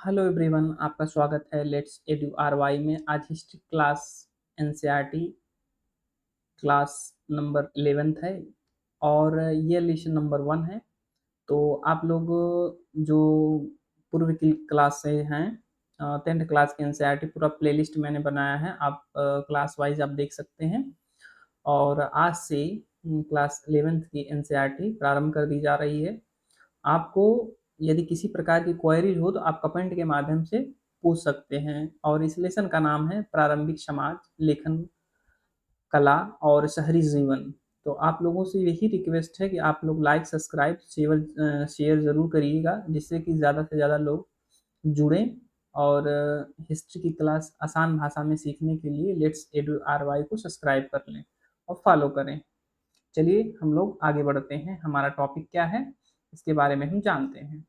Hello everyone, आपका स्वागत है लेट्स एडू आरवाई में। आज history class NCERT class number 11th है और ये लेसन नंबर 1 है। तो आप लोग जो पूर्व की क्लास से हैं, 10th क्लास की एनसीईआरटी पूरा प्लेलिस्ट मैंने बनाया है, आप क्लास वाइज आप देख सकते हैं। और आज से क्लास 11th की एनसीईआरटी प्रारंभ कर दी जा रही है। आपको यदि किसी प्रकार की क्वेरीज हो तो आप कमेंट के माध्यम से पूछ सकते हैं। और इस लेसन का नाम है प्रारंभिक समाज, लेखन कला और शहरी जीवन। तो आप लोगों से यही रिक्वेस्ट है कि आप लोग लाइक सब्सक्राइब शेयर ज़रूर करिएगा, जिससे कि ज़्यादा से ज़्यादा लोग जुड़ें और हिस्ट्री की क्लास आसान भाषा में सीखने के लिए लेट्स एडू आरवाई को सब्सक्राइब कर लें और फॉलो करें। चलिए हम लोग आगे बढ़ते हैं, हमारा टॉपिक क्या है इसके बारे में हम जानते हैं।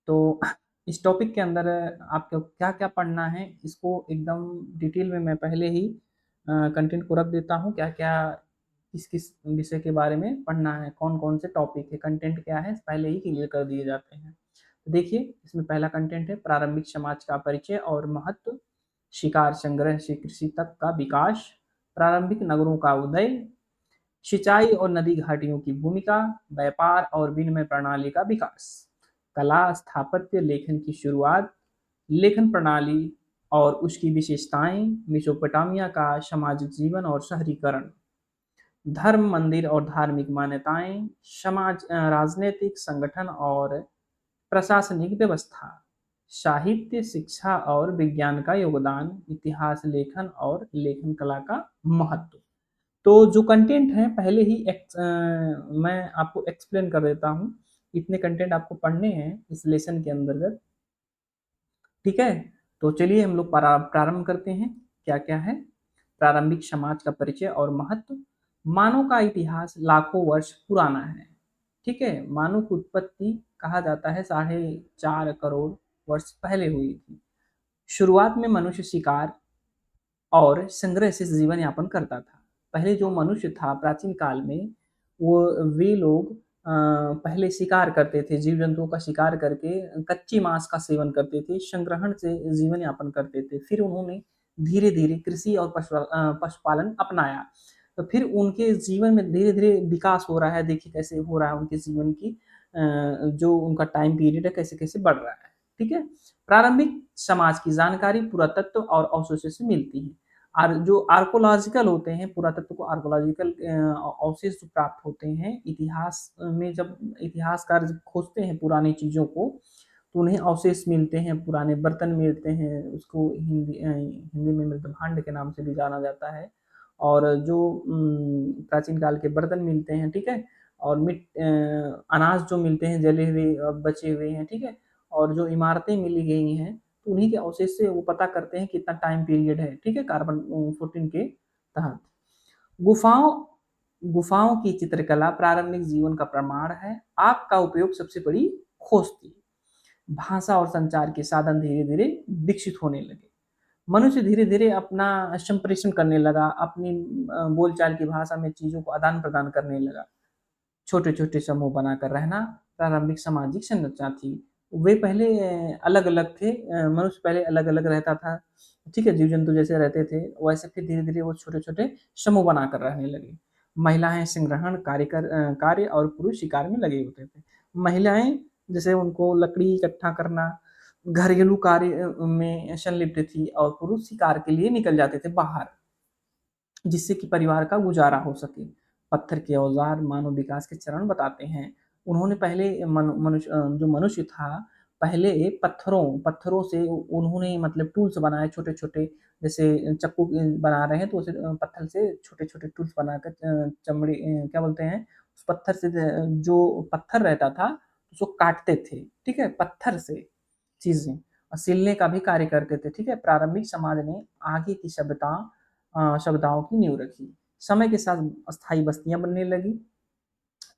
तो इस टॉपिक के अंदर आपको क्या-क्या पढ़ना है, इसको एकदम डिटेल में मैं पहले ही कंटेंट को रख देता हूँ, क्या-क्या किस-किस विषय के बारे में पढ़ना है, कौन-कौन से टॉपिक है, कंटेंट क्या है, पहले ही क्लियर कर दिए जाते हैं। तो देखिए, इसमें पहला कंटेंट है प्रारंभिक समाज का परिचय और महत्व, शिकार संग्रह से कृषि तक का विकास, प्रारंभिक नगरों का उदय, सिंचाई और नदी घाटियों की भूमिका, व्यापार और विनिमय प्रणाली का विकास, कला स्थापत्य लेखन की शुरुआत, लेखन प्रणाली और उसकी विशेषताएं, मेसोपोटामिया का सामाजिक जीवन और शहरीकरण, धर्म मंदिर और धार्मिक मान्यताएं, समाज राजनीतिक संगठन और प्रशासनिक व्यवस्था, साहित्य शिक्षा और विज्ञान का योगदान, इतिहास लेखन और लेखन कला का महत्व। तो जो कंटेंट है पहले ही मैं आपको एक्सप्लेन कर देता हूँ। इतने कंटेंट आपको पढ़ने हैं इस लेसन के अंतर्गत, ठीक है? तो चलिए हम लोग प्रारंभ करते हैं। क्या-क्या है? प्रारंभिक समाज का परिचय और महत्व। मानव का इतिहास लाखों वर्ष पुराना है, ठीक है? मानव की उत्पत्ति कहा जाता है 4.5 करोड़ वर्ष पहले हुई थी। शुरुआत में मनुष्य शिकार और संग्रह से जीवन यापन करता था। पहले जो मनुष्य था प्राचीन काल में, वो वे लोग पहले शिकार करते थे, जीव जंतुओं का शिकार करके कच्ची मांस का सेवन करते थे, संग्रहण से जीवन यापन करते थे। फिर उन्होंने धीरे धीरे कृषि और पशुपालन अपनाया। तो फिर उनके जीवन में धीरे धीरे विकास हो रहा है, देखिए कैसे हो रहा है उनके जीवन की, जो उनका टाइम पीरियड है कैसे कैसे बढ़ रहा है, ठीक है। प्रारंभिक समाज की जानकारी पुरातत्व और अवशेषों से मिलती है। और जो आर्कोलॉजिकल होते हैं, पुरातत्व को आर्कोलॉजिकल अवशेष जो प्राप्त होते हैं, इतिहास में जब इतिहासकार जब खोजते हैं पुरानी चीज़ों को, तो उन्हें अवशेष मिलते हैं, पुराने बर्तन मिलते हैं, उसको हिंदी में मृदभांड के नाम से भी जाना जाता है। और जो प्राचीन काल के बर्तन मिलते हैं, ठीक है? और अनाज जो मिलते हैं जले हुए बचे हुए हैं, ठीक है? और जो इमारतें मिली गई हैं, तो उन्हीं के अवशेष से वो पता करते हैं कितना टाइम पीरियड है, ठीक है? कार्बन 14 के तहत। गुफाओं गुफाओं की चित्रकला प्रारंभिक जीवन का प्रमाण है। आग का उपयोग सबसे बड़ी खोज थी। भाषा और संचार के साधन धीरे-धीरे विकसित होने लगे। मनुष्य धीरे-धीरे अपना संप्रेषण करने लगा, अपनी बोलचाल की भाषा में चीज़ों को आदान-प्रदान करने लगा। छोटे-छोटे समूह बनाकर रहना प्रारंभिक सामाजिक संरचना थी। वे पहले अलग-अलग थे, मनुष्य पहले अलग-अलग रहता था, ठीक है? जीव-जंतु जैसे रहते थे, वैसे फिर धीरे-धीरे वो छोटे-छोटे समूह बनाकर रहने लगे। महिलाएँ संग्रहण कार्य और पुरुष शिकार में लगे होते थे। महिलाएँ जैसे उनको लकड़ी इकट्ठा करना, घरेलू कार्य में संलिप्त थी और पुरुष शिकार के लिए निकल जाते थे बाहर। जिससे कि परिवार का गुजारा हो सके। पत्थर के औज़ार मानव विकास के चरण बताते हैं। उन्होंने पहले जो मनुष्य था, पहले पत्थरों से उन्होंने मतलब टूल्स बनाए छोटे-छोटे, जैसे चाकू बना रहे हैं तो उसे पत्थर से छोटे-छोटे टूल्स बनाकर चमड़ी क्या बोलते हैं, उस पत्थर से जो पत्थर रहता था, उसको काटते थे, ठीक है? पत्थर से चीज़ें और सिलने का भी कार्य करते थे, ठीक है? प्रारंभिक समाज ने आगे की सभ्यताओं की नींव रखी। समय के साथ अस्थायी बस्तियाँ बनने लगी।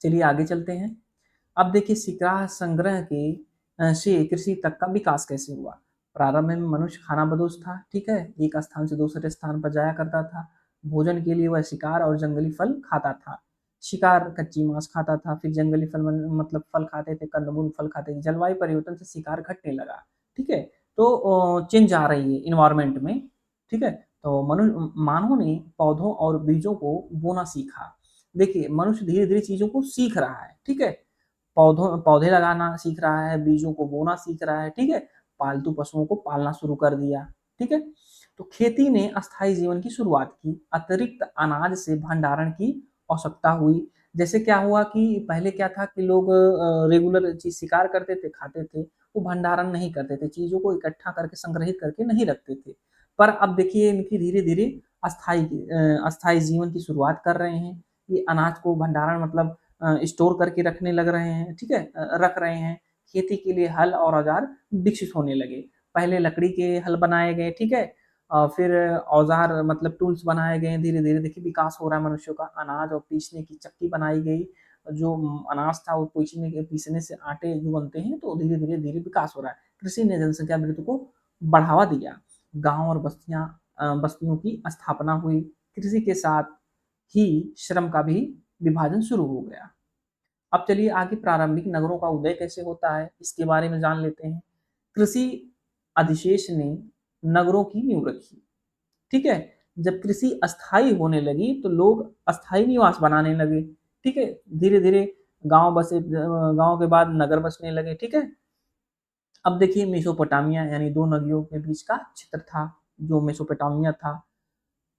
चलिए आगे चलते हैं। अब देखिए शिकार संग्रह के से कृषि तक का विकास कैसे हुआ। प्रारंभ में मनुष्य खानाबदोश था, ठीक है? एक स्थान से दूसरे स्थान पर जाया करता था। भोजन के लिए वह शिकार और जंगली फल खाता था। शिकार कच्ची मांस खाता था, फिर जंगली फल मतलब फल खाते थे, कंदमूल फल खाते थे। जलवायु परिवर्तन से शिकार घटने लगा। ठीक है? तो चेंज आ रही है इन्वायरमेंट में, ठीक है? तो मानव ने पौधों और बीजों को बोना सीखा। देखिए, मनुष्य धीरे-धीरे चीज़ों को सीख रहा है, ठीक है? पौधे लगाना सीख रहा है, बीजों को बोना सीख रहा है, ठीक है? पालतू पशुओं को पालना शुरू कर दिया, ठीक है? तो खेती ने अस्थायी जीवन की शुरुआत की, अतिरिक्त अनाज से भंडारण की आवश्यकता हुई। जैसे क्या हुआ कि पहले क्या था कि लोग रेगुलर चीज़ शिकार करते थे, खाते थे, वो भंडारण नहीं करते थे, चीज़ों को इकट्ठा करके संग्रहित करके नहीं रखते थे। पर अब देखिए इनकी धीरे-धीरे अस्थायी जीवन की शुरुआत कर रहे हैं। ये अनाज को भंडारण मतलब स्टोर करके रखने लग रहे हैं, ठीक है? रख रहे हैं। खेती के लिए हल और औज़ार विकसित होने लगे। पहले लकड़ी के हल बनाए गए, ठीक है? फिर औज़ार मतलब टूल्स बनाए गए, धीरे-धीरे देखिए विकास हो रहा है मनुष्यों का। अनाज और पीसने की चक्की बनाई गई, जो अनाज था वो पीसने से आटे जो बनते हैं, तो धीरे-धीरे विकास हो रहा है। कृषि ने जनसंख्या वृद्धि को बढ़ावा दिया। गाँव और बस्तियों की स्थापना हुई। कृषि के साथ ही श्रम का भी विभाजन शुरू हो गया। अब चलिए आगे प्रारंभिक नगरों का उदय कैसे होता है, इसके बारे में जान लेते हैं। कृषि अधिशेष ने नगरों की नींव रखी, ठीक है? जब कृषि अस्थायी होने लगी तो लोग अस्थायी निवास बनाने लगे, ठीक है? धीरे-धीरे गाँव के बाद नगर बसने लगे, ठीक है? अब देखिए मेसोपोटामिया यानी 2 नदियों के बीच का क्षेत्र था, जो मेसोपोटामिया था।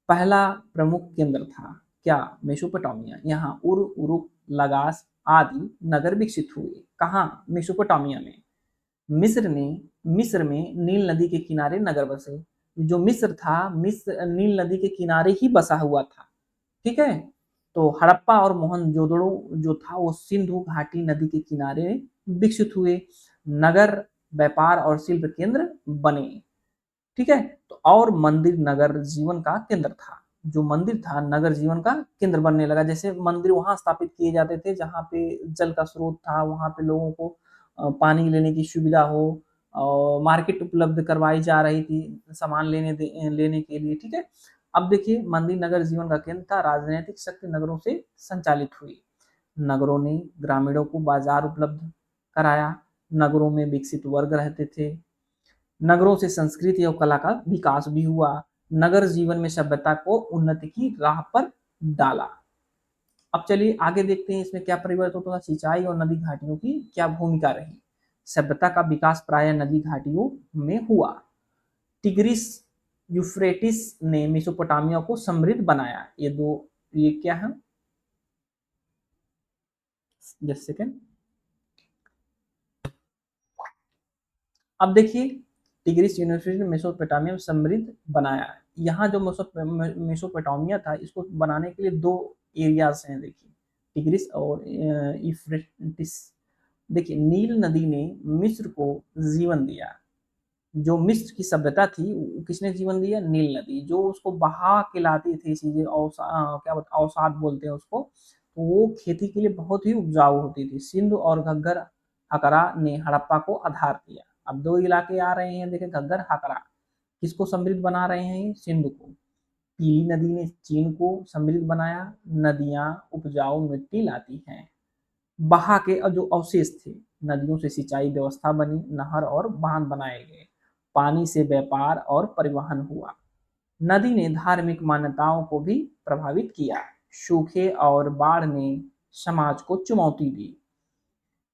पहला प्रमुख केंद्र था, क्या? मेसोपोटामिया। यहाँ उर, उरुक, लगास आदि नगर विकसित हुए। कहाँ? मेसोपोटामिया में। मिस्र में नील नदी के किनारे नगर बसे। जो मिस्र था, मिस्र नील नदी के किनारे ही बसा हुआ था, ठीक है? तो हड़प्पा और मोहनजोदड़ो जो था वो सिंधु घाटी नदी के किनारे विकसित हुए। नगर व्यापार और शिल्प केंद्र बने, ठीक है? तो और मंदिर नगर जीवन का केंद्र था। जो मंदिर था नगर जीवन का केंद्र बनने लगा। जैसे मंदिर वहाँ स्थापित किए जाते थे जहाँ पे जल का स्रोत था, वहाँ पे लोगों को पानी लेने की सुविधा हो और मार्केट उपलब्ध करवाई जा रही थी सामान लेने के लिए, ठीक है? अब देखिए मंदिर नगर जीवन का केंद्र था, राजनैतिक शक्ति नगरों से संचालित हुई। नगरों ने ग्रामीणों को बाजार उपलब्ध कराया, नगरों में विकसित वर्ग रहते थे, नगरों से संस्कृति और कला का विकास भी हुआ, नगर जीवन में सभ्यता को उन्नति की राह पर डाला। अब चलिए आगे देखते हैं इसमें क्या परिवर्तन होता है, सिंचाई और नदी घाटियों की क्या भूमिका रही। सभ्यता का विकास प्राय नदी घाटियों में हुआ। टिग्रिस यूफ्रेटिस ने मेसोपोटामिया को समृद्ध बनाया। ये क्या है, जस्ट सेकेंड। अब देखिए टिग्रिस यूनिवर्सिटी ने मेसोपोटामिया में समृद्ध बनाया। यहाँ जो मेसोपोटामिया था इसको बनाने के लिए दो एरियाज हैं, देखिए टिग्रिस और यूफ्रेटिस। देखिए नील नदी ने मिस्र को जीवन दिया। जो मिस्र की सभ्यता थी किसने जीवन दिया? नील नदी, जो उसको बहा के लाती थी चीजें, अवसाद बोलते हैं उसको, तो वो खेती के लिए बहुत ही उपजाऊ होती थी। सिंधु और घग्गर हकरा ने हड़प्पा को आधार दिया। अब दो इलाके आ रहे हैं, देखिए घग्गर हकरा किसको समृद्ध बना रहे हैं? ये सिंधु को। पीली नदी ने चीन को समृद्ध बनाया। नदियां उपजाऊ मिट्टी लाती हैं। बहा के जो अवशेष थे, नदियों से सिंचाई व्यवस्था बनी, नहर और बांध बनाए गए, पानी से व्यापार और परिवहन हुआ। नदी ने धार्मिक मान्यताओं को भी प्रभावित किया। सूखे और बाढ़ ने समाज को चुनौती दी।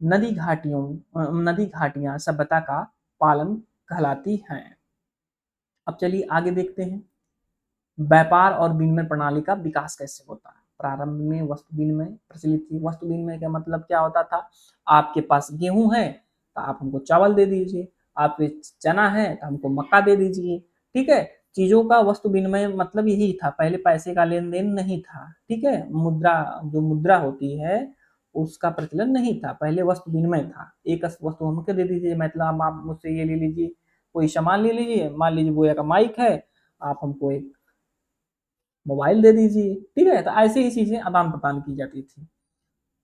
नदी घाटियां सभ्यता का पालन कहलाती हैं। अब चलिए आगे देखते हैं व्यापार और विनिमय प्रणाली का विकास कैसे होता है। प्रारंभ में वस्तु विनिमय प्रचलित थी। वस्तु विनिमय का मतलब क्या होता था? आपके पास गेहूं है तो आप हमको चावल दे दीजिए, आपके चना है तो हमको मक्का दे दीजिए, ठीक है? चीजों का वस्तु विनिमय मतलब यही था, पहले पैसे का लेन देन नहीं था, ठीक है? जो मुद्रा होती है उसका प्रचलन नहीं था, पहले वस्तु विनिमय था। एक वस्तु हमको दे दीजिए, मतलब आप मुझसे ये ले लीजिए, कोई सामान ले लीजिए, मान लीजिए बोया का माइक है, आप हमको एक मोबाइल दे दीजिए, ठीक है? तो ऐसे ही चीजें आदान प्रदान की जाती थी।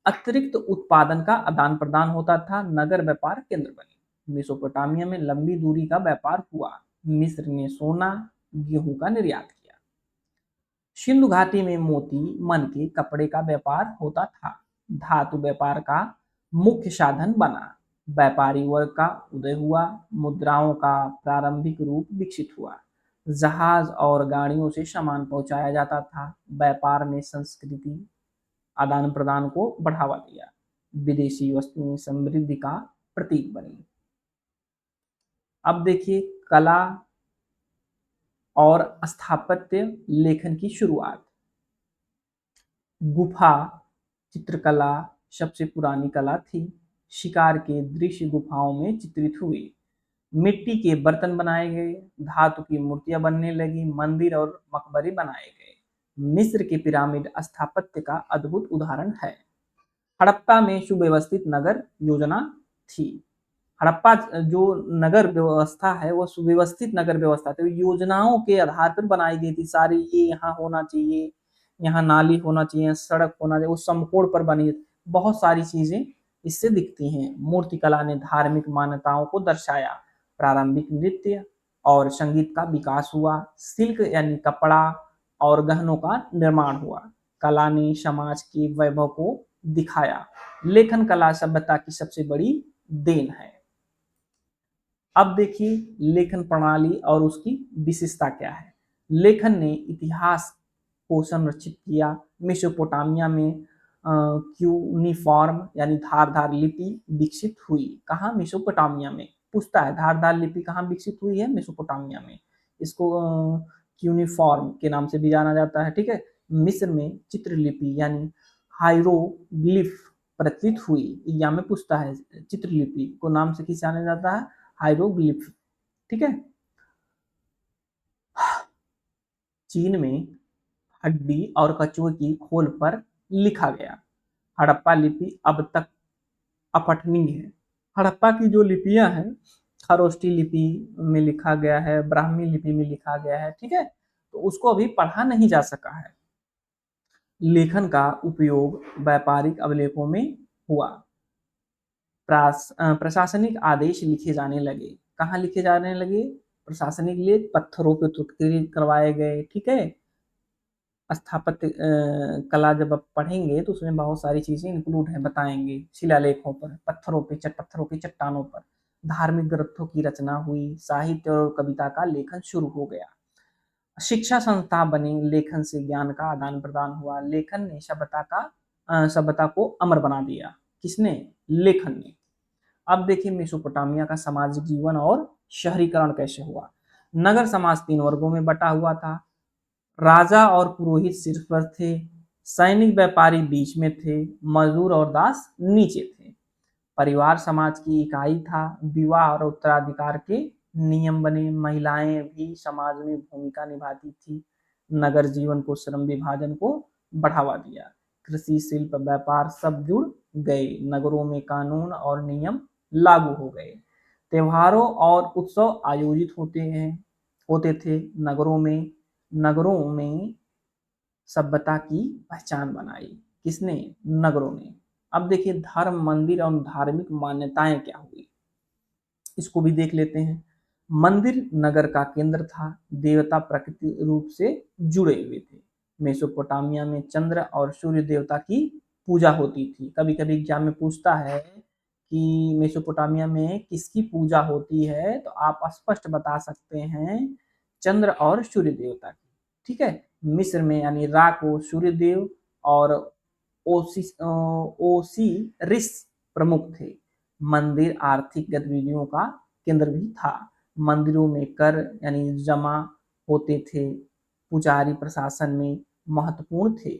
अतिरिक्त उत्पादन का आदान प्रदान होता था। नगर व्यापार केंद्र बने। मेसोपोटामिया में लंबी दूरी का व्यापार हुआ। मिस्र ने सोना गेहूं का निर्यात किया। सिंधु घाटी में मोती मन के कपड़े का व्यापार होता था। धातु व्यापार का मुख्य साधन बना। व्यापारी वर्ग का उदय हुआ, मुद्राओं का प्रारंभिक रूप विकसित हुआ, जहाज और गाड़ियों से सामान पहुंचाया जाता था, व्यापार ने संस्कृति आदान प्रदान को बढ़ावा दिया, विदेशी वस्तुएं समृद्धि का प्रतीक बनी। अब देखिए कला और स्थापत्य लेखन की शुरुआत। गुफा चित्रकला सबसे पुरानी कला थी। शिकार के दृश्य गुफाओं में चित्रित हुए, मिट्टी के बर्तन बनाए गए, धातु की मूर्तियां बनने लगी, मंदिर और मकबरे बनाए गए। मिस्र के पिरामिड स्थापत्य का अद्भुत उदाहरण है। हड़प्पा में सुव्यवस्थित नगर योजना थी। हड़प्पा जो नगर व्यवस्था है वो सुव्यवस्थित नगर व्यवस्था थी, योजनाओं के आधार पर बनाई गई थी सारी, ये यहाँ होना चाहिए, यहाँ नाली होना चाहिए, सड़क होना चाहिए, वो समकोण पर बनी, बहुत सारी चीजें इससे दिखती हैं। मूर्तिकला ने धार्मिक मान्यताओं को दर्शाया, प्रारंभिक नृत्य और संगीत का विकास हुआ, सिल्क यानी कपड़ा और गहनों का निर्माण हुआ, कला ने समाज के वैभव को दिखाया। लेखन कला सभ्यता की सबसे बड़ी देन है। अब देखिए लेखन प्रणाली और उसकी विशेषता क्या है। लेखन ने इतिहास को संरक्षित किया। मेसोपोटामिया में क्यूनिफॉर्म यानी धारदार लिपि विकसित हुई। कहाँ? मेसोपोटामिया में। पूछता है धारदार लिपि कहाँ विकसित हुई है? मेसोपोटामिया में। इसको क्यूनिफॉर्म के नाम से भी जाना जाता है। ठीक है। मिस्र में चित्रलिपि यानी हाइरोग्लिफ प्रचलित हुई। एग्जाम में पूछता है चित्रलिपि को नाम से किस जाना जाता है? हाइरोग्लिफ। ठीक है। चीन में हड्डी और कछुए की खोल पर लिखा गया। हड़प्पा लिपि अब तक अपठनीय है। हड़प्पा की जो लिपियां हैं, खरोष्टी लिपि में लिखा गया है, ब्राह्मी लिपि में लिखा गया है। ठीक है। तो उसको अभी पढ़ा नहीं जा सका है। लेखन का उपयोग व्यापारिक अभिलेखों में हुआ। प्रशासनिक आदेश लिखे जाने लगे। कहाँ लिखे जाने लगे? प्रशासनिक लेख पत्थरों पे उत्कीर्णित करवाए गए। ठीक है। स्थापत्य कला जब आप पढ़ेंगे तो उसमें बहुत सारी चीजें इंक्लूड है, बताएंगे। शिलालेखों पर, पत्थरों पे, पत्थरों की चट्टानों पर धार्मिक ग्रंथों की रचना हुई, साहित्य और कविता का लेखन शुरू हो गया, शिक्षा संस्था बनी, लेखन से ज्ञान का आदान प्रदान हुआ। लेखन ने सभ्यता को अमर बना दिया। किसने? लेखन ने। अब देखिए मेसोपोटामिया का सामाजिक जीवन और शहरीकरण कैसे हुआ। नगर समाज 3 वर्गों में बटा हुआ था। राजा और पुरोहित शीर्ष पर थे, सैनिक व्यापारी बीच में थे, मजदूर और दास नीचे थे। परिवार समाज की इकाई था। विवाह और उत्तराधिकार के नियम बने। महिलाएं भी समाज में भूमिका निभाती थी। नगर जीवन को श्रम विभाजन को बढ़ावा दिया। कृषि, शिल्प, व्यापार सब जुड़ गए। नगरों में कानून और नियम लागू हो गए। त्योहारों और उत्सव आयोजित होते थे। नगरों में सभ्यता की पहचान बनाई। किसने? नगरों ने। अब देखिए धर्म, मंदिर और धार्मिक मान्यताएं क्या हुई, इसको भी देख लेते हैं। मंदिर नगर का केंद्र था। देवता प्रकृति रूप से जुड़े हुए थे। मेसोपोटामिया में चंद्र और सूर्य देवता की पूजा होती थी। कभी कभी एग्जाम में पूछता है कि मेसोपोटामिया में किसकी पूजा होती है, तो आप स्पष्ट बता सकते हैं चंद्र और सूर्य देवता की। ठीक है। मिस्र में यानी रा को सूर्य देव और ओसिरिस प्रमुख थे। मंदिर आर्थिक गतिविधियों का केंद्र भी था। मंदिरों में कर यानी जमा होते थे। पुजारी प्रशासन में महत्वपूर्ण थे।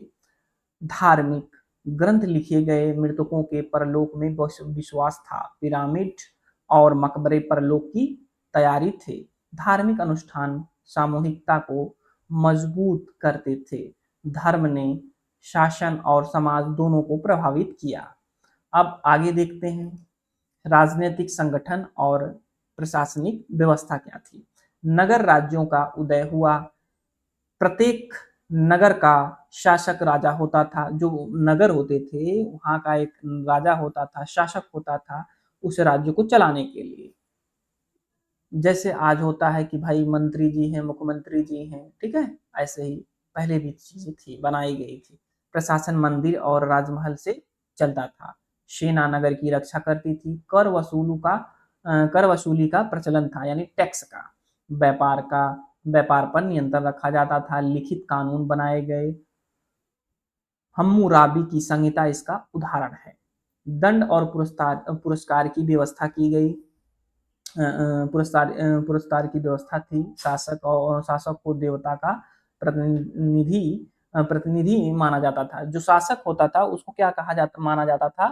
धार्मिक ग्रंथ लिखे गए। मृतकों के परलोक में विश्वास था। पिरामिड और मकबरे परलोक की तैयारी थे। धार्मिक अनुष्ठान सामूहिकता को मजबूत करते थे। धर्म ने शासन और समाज दोनों को प्रभावित किया। अब आगे देखते हैं राजनीतिक संगठन और प्रशासनिक व्यवस्था क्या थी। नगर राज्यों का उदय हुआ। प्रत्येक नगर का शासक राजा होता था। जो नगर होते थे वहां का एक राजा होता था, शासक होता था उस राज्य को चलाने के लिए। जैसे आज होता है कि भाई मंत्री जी हैं, मुख्यमंत्री जी हैं। ठीक है। ऐसे ही पहले भी चीजें थी, बनाई गई थी। प्रशासन मंदिर और राजमहल से चलता था। सेना नगर की रक्षा करती थी, कर वसूली का प्रचलन था, यानी टैक्स का, व्यापार पर नियंत्रण रखा जाता था, लिखित कानून बनाए गए। हम्मुराबी की संहिता इसका उदाहरण है। दंड और पुरस्कार की व्यवस्था की गई। पुरस्कार की व्यवस्था थी। शासक को देवता का प्रतिनिधि प्रतिनिधि माना जाता था। जो शासक होता था उसको क्या कहा जाता माना जाता था,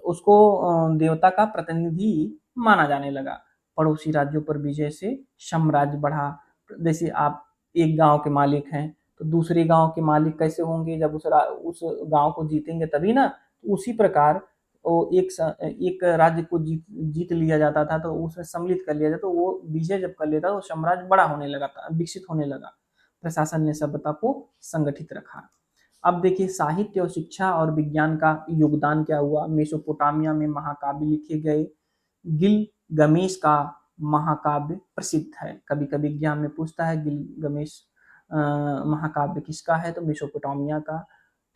उसको देवता का प्रतिनिधि माना जाने लगा। पड़ोसी राज्यों पर विजय से साम्राज्य बढ़ा। जैसे आप एक गांव के मालिक हैं तो दूसरे गांव के मालिक कैसे होंगे, जब उस गांव को जीतेंगे तभी ना। तो उसी प्रकार वो एक राज्य को जीत लिया जाता था तो उसमें सम्मिलित कर लिया जाता, तो वो विजय जब कर लेता तो साम्राज्य बड़ा होने लगा था, विकसित होने लगा। प्रशासन ने सभ्यता को संगठित रखा। अब देखिए साहित्य और शिक्षा और विज्ञान का योगदान क्या हुआ। मेसोपोटामिया में महाकाव्य लिखे गए। गिलगमेश का महाकाव्य प्रसिद्ध है। कभी कभी एग्जाम में पूछता है गिलगमेश महाकाव्य किसका है, तो मेसोपोटामिया का।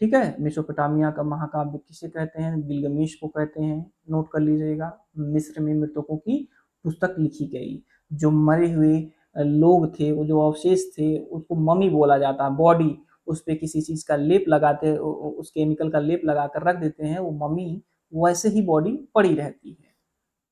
ठीक है, मेसोपोटामिया का महाकाव्य किसे कहते हैं, गिलगमेश को कहते हैं, नोट कर लीजिएगा। मिस्र में मृतकों की पुस्तक लिखी गई। जो मरे हुए लोग थे, वो जो अवशेष थे उसको मम्मी बोला जाता है। बॉडी उस पर किसी चीज का लेप लगाते, उस केमिकल का लेप लगाकर रख देते हैं, वो मम्मी वैसे ही बॉडी पड़ी रहती है।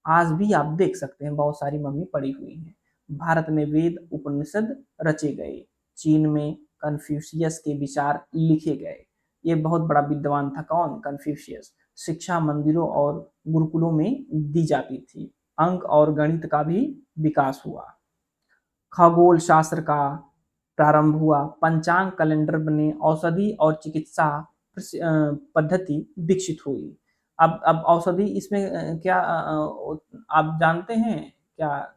आज भी आप देख सकते हैं बहुत सारी मम्मी पड़ी हुई हैं। भारत में वेद उपनिषद रचे गए। चीन में कन्फ्यूशियस के विचार लिखे गए। ये बहुत बड़ा विद्वान था, कौन, कन्फ्यूशियस। शिक्षा मंदिरों और गुरुकुलों में दी जाती थी। अंक और गणित का भी विकास हुआ। खगोल शास्त्र का प्रारंभ हुआ। पंचांग कैलेंडर बने। औषधि और चिकित्सा पद्धति विकसित हुई। अब औषधि इसमें क्या आप जानते हैं क्या,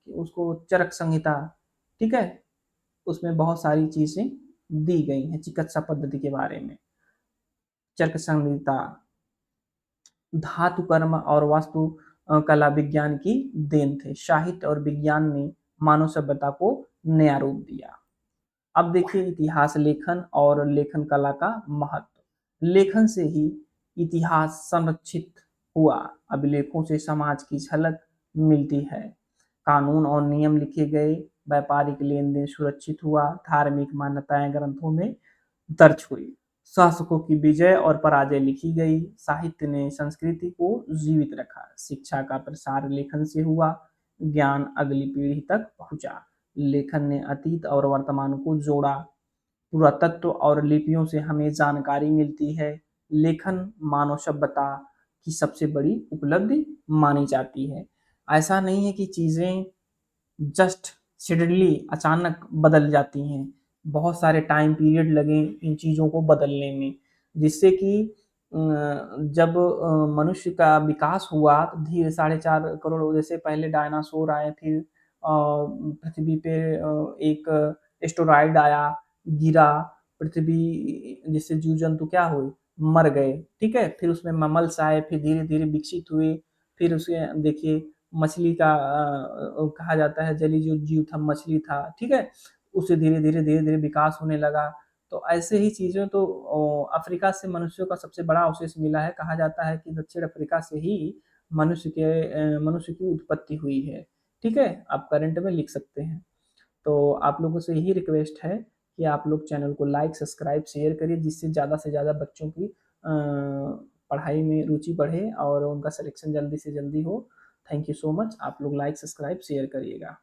उसको चरक संहिता, ठीक है, उसमें बहुत सारी चीजें दी गई हैं चिकित्सा पद्धति के बारे में। चरक संहिता धातु कर्म और वास्तु कला विज्ञान की देन थे। साहित्य और विज्ञान ने मानव सभ्यता को नया रूप दिया। अब देखिए इतिहास लेखन और लेखन कला का महत्व। लेखन से ही इतिहास संरक्षित हुआ। अभिलेखों से समाज की झलक मिलती है। कानून और नियम लिखे गए। व्यापारिक लेन देन सुरक्षित हुआ। धार्मिक मान्यताएं ग्रंथों में दर्ज हुई। शासकों की विजय और पराजय लिखी गई। साहित्य ने संस्कृति को जीवित रखा। शिक्षा का प्रसार लेखन से हुआ। ज्ञान अगली पीढ़ी तक पहुंचा। लेखन ने अतीत और वर्तमान को जोड़ा। पुरातत्व और लिपियों से हमें जानकारी मिलती है। लेखन मानव सभ्यता की सबसे बड़ी उपलब्धि मानी जाती है। ऐसा नहीं है कि चीजें जस्ट सडनली अचानक बदल जाती हैं। बहुत सारे टाइम पीरियड लगे इन चीज़ों को बदलने में, जिससे कि जब मनुष्य का विकास हुआ तो धीरे 4.5 करोड़, जैसे पहले डायनासोर आए, फिर पृथ्वी पे एक एस्टेरॉयड आया, गिरा पृथ्वी, जिससे जीव जंतु क्या हुए, मर गए। ठीक है, फिर उसमें ममल्स आए, फिर धीरे धीरे विकसित हुए। फिर उसे देखिए मछली का कहा जाता है, जलीय जो जीव था मछली था, ठीक है, उससे धीरे धीरे विकास होने लगा। तो ऐसे ही चीजें तो अफ्रीका से मनुष्यों का सबसे बड़ा अवशेष मिला है। कहा जाता है कि दक्षिण अफ्रीका से ही मनुष्य की उत्पत्ति हुई है। ठीक है, आप करंट में लिख सकते हैं। तो आप लोगों से यही रिक्वेस्ट है कि आप लोग चैनल को लाइक सब्सक्राइब शेयर करिए, जिससे ज़्यादा से ज़्यादा बच्चों की पढ़ाई में रुचि बढ़े और उनका सिलेक्शन जल्दी से जल्दी हो। Thank you so much. आप लोग लाइक सब्सक्राइब शेयर करिएगा।